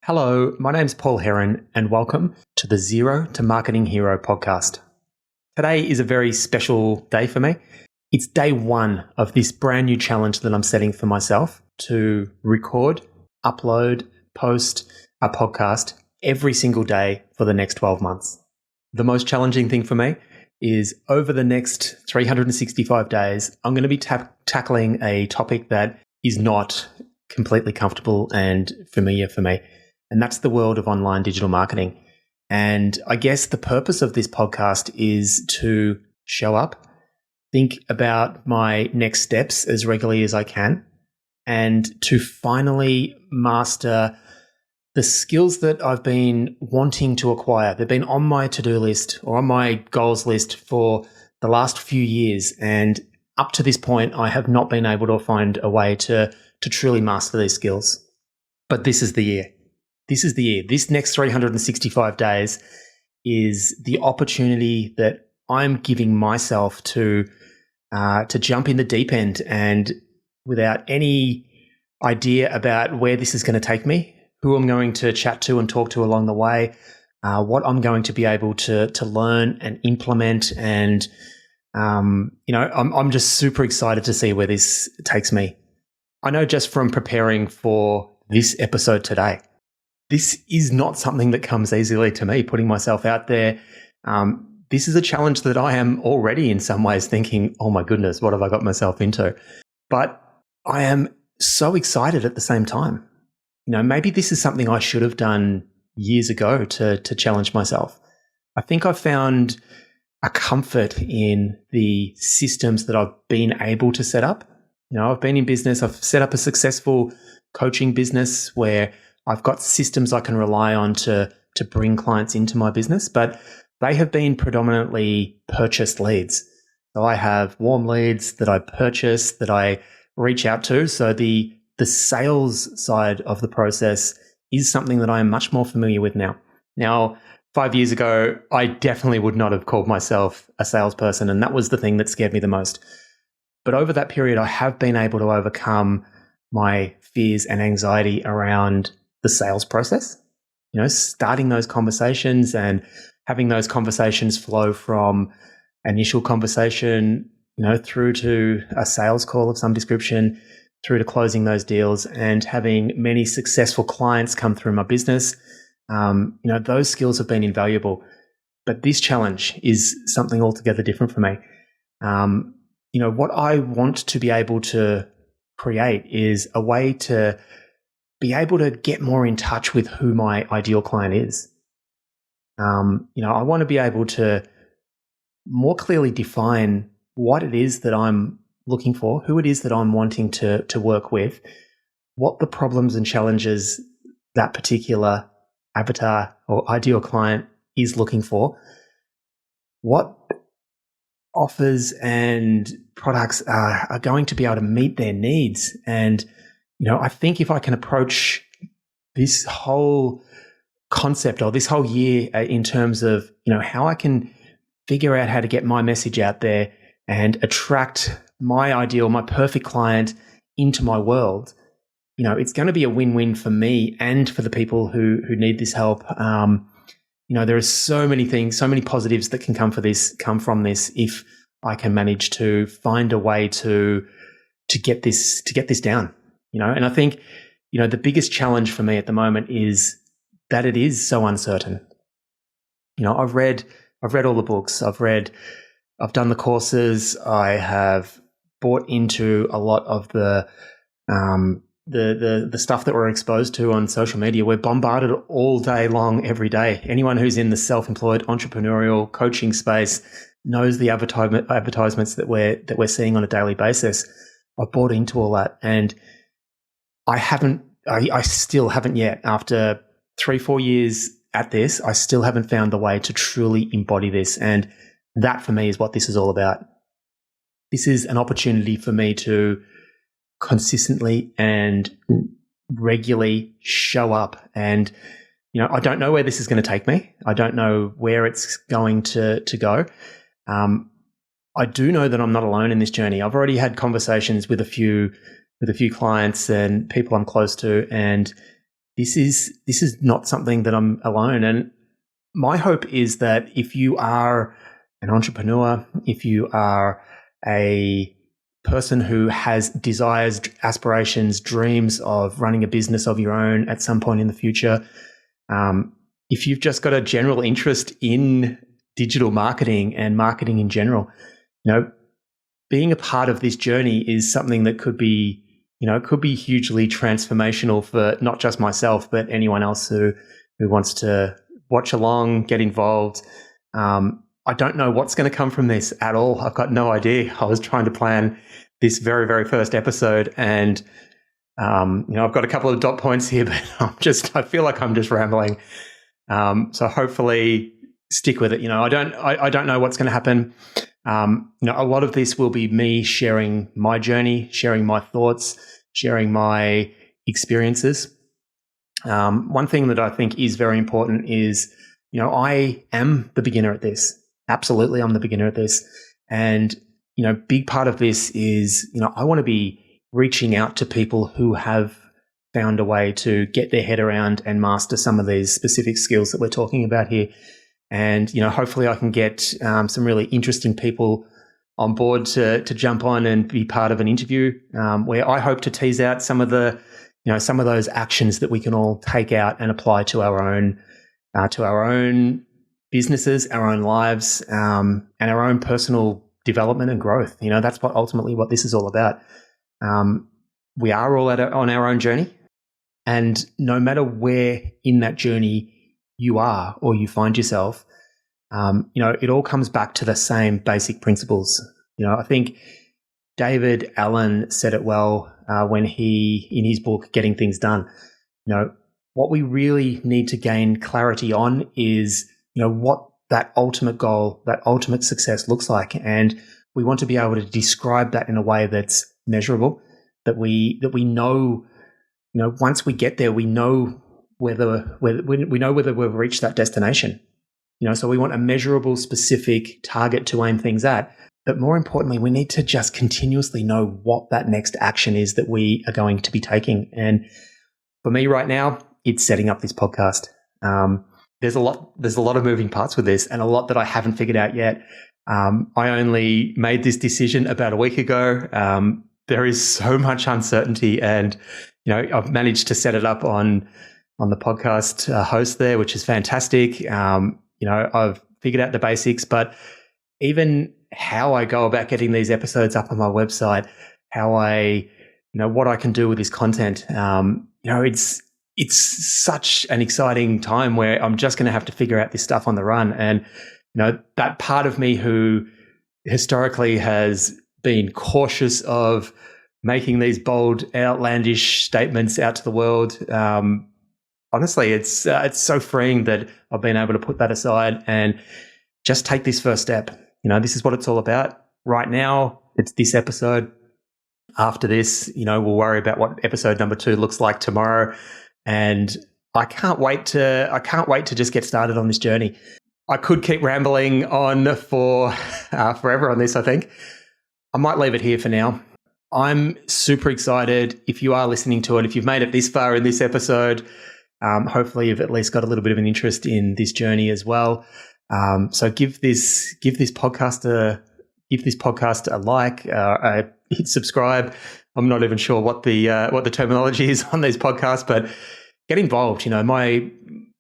Hello, my name's Paul Heron, and welcome to the Zero to Marketing Hero podcast. Today is a very special day for me. It's day one of this brand new challenge that I'm setting for myself to record, upload, post a podcast every single day for the next 12 months. The most challenging thing for me is over the next 365 days, I'm going to be tackling a topic that is not completely comfortable and familiar for me. And that's the world of online digital marketing. And I guess the purpose of this podcast is to show up, think about my next steps as regularly as I can, and to finally master the skills that I've been wanting to acquire. They've been on my to-do list or on my goals list for the last few years. And up to this point, I have not been able to find a way to truly master these skills. But this is the year. This is the year. This next 365 days is the opportunity that I'm giving myself to jump in the deep end, and without any idea about where this is going to take me, who I'm going to chat to and talk to along the way, what I'm going to be able to learn and implement, and I'm just super excited to see where this takes me. I know just from preparing for this episode today, this is not something that comes easily to me, putting myself out there. This is a challenge that I am already in some ways thinking, oh my goodness, what have I got myself into? But I am so excited at the same time. Maybe this is something I should have done years ago to challenge myself. I think I've found a comfort in the systems that I've been able to set up. I've been in business. I've set up a successful coaching business where I've got systems I can rely on to bring clients into my business, but they have been predominantly purchased leads. So I have warm leads that I purchase, that I reach out to. So the sales side of the process is something that I am much more familiar with now. Now, 5 years ago, I definitely would not have called myself a salesperson, and that was the thing that scared me the most. But over that period, I have been able to overcome my fears and anxiety around the sales process, starting those conversations and having those conversations flow from initial conversation, through to a sales call of some description, through to closing those deals and having many successful clients come through my business. Those skills have been invaluable, but this challenge is something altogether different for me. What I want to be able to create is a way to be able to get more in touch with who my ideal client is. I want to be able to more clearly define what it is that I'm looking for, who it is that I'm wanting to work with, what the problems and challenges that particular avatar or ideal client is looking for, what offers and products are going to be able to meet their needs. And I think if I can approach this whole concept or this whole year in terms of, how I can figure out how to get my message out there and attract my ideal, my perfect client into my world, it's going to be a win-win for me and for the people who need this help. There are so many things, so many positives that can come from this if I can manage to find a way to get this down. And I think, the biggest challenge for me at the moment is that it is so uncertain. I've read all the books. I've done the courses. I have bought into a lot of the stuff that we're exposed to on social media. We're bombarded all day long, every day. Anyone who's in the self-employed entrepreneurial coaching space knows the advertisements that we're seeing on a daily basis. I bought into all that, and I still haven't yet, after 3-4 years at this, I still haven't found the way to truly embody this. And that for me is what this is all about. This is an opportunity for me to consistently and regularly show up. And, I don't know where this is going to take me. I don't know where it's going to go. I do know that I'm not alone in this journey. I've already had conversations with a few clients and people I'm close to, and this is not something that I'm alone. And my hope is that if you are an entrepreneur, if you are a person who has desires, aspirations, dreams of running a business of your own at some point in the future, if you've just got a general interest in digital marketing and marketing in general, being a part of this journey is something that could be hugely transformational for not just myself, but anyone else who wants to watch along, get involved. I don't know what's going to come from this at all. I've got no idea. I was trying to plan this very, very first episode, and I've got a couple of dot points here, but I feel like I'm just rambling. So hopefully stick with it. I don't know what's going to happen. A lot of this will be me sharing my journey, sharing my thoughts, sharing my experiences. One thing that I think is very important is, I am the beginner at this. Absolutely, I'm the beginner at this. And, big part of this is, I want to be reaching out to people who have found a way to get their head around and master some of these specific skills that we're talking about here. And, hopefully I can get some really interesting people on board to jump on and be part of an interview where I hope to tease out some of those actions that we can all take out and apply to our own businesses, our own lives, and our own personal development and growth. That's ultimately what this is all about. We are all on our own journey, and no matter where in that journey you are or you find yourself, it all comes back to the same basic principles. I think David Allen said it well when in his book, Getting Things Done, what we really need to gain clarity on is, what that ultimate goal, that ultimate success looks like. And we want to be able to describe that in a way that's measurable, that we know, once we get there, we know whether we've reached that destination. So we want a measurable, specific target to aim things at. But more importantly, we need to just continuously know what that next action is that we are going to be taking. And for me right now, it's setting up this podcast. There's a lot of moving parts with this, and a lot that I haven't figured out yet. I only made this decision about a week ago. There is so much uncertainty, and I've managed to set it up on the podcast host there, which is fantastic. I've figured out the basics, but even how I go about getting these episodes up on my website, how what I can do with this content, it's such an exciting time where I'm just going to have to figure out this stuff on the run. And, that part of me who historically has been cautious of making these bold, outlandish statements out to the world, honestly, it's so freeing that I've been able to put that aside and just take this first step. This is what it's all about. Right now, it's this episode. After this, we'll worry about what episode number 2 looks like tomorrow. And I can't wait to just get started on this journey. I could keep rambling on for forever on this, I think. I might leave it here for now. I'm super excited. If you are listening to it, if you've made it this far in this episode, hopefully you've at least got a little bit of an interest in this journey as well. So give this podcast a like, hit subscribe. I'm not even sure what the terminology is on these podcasts, but get involved.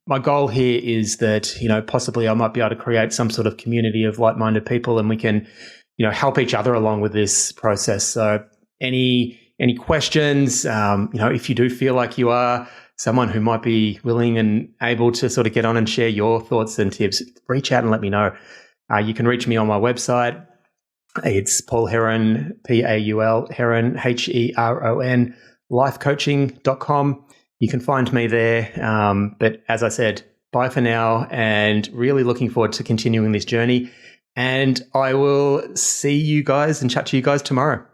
My goal here is that, possibly I might be able to create some sort of community of like-minded people, and we can, help each other along with this process. So any questions, if you do feel like you are someone who might be willing and able to sort of get on and share your thoughts and tips, reach out and let me know. You can reach me on my website. It's Paul Heron, Paul, Heron, Heron, lifecoaching.com. You can find me there. But as I said, bye for now, and really looking forward to continuing this journey. And I will see you guys and chat to you guys tomorrow.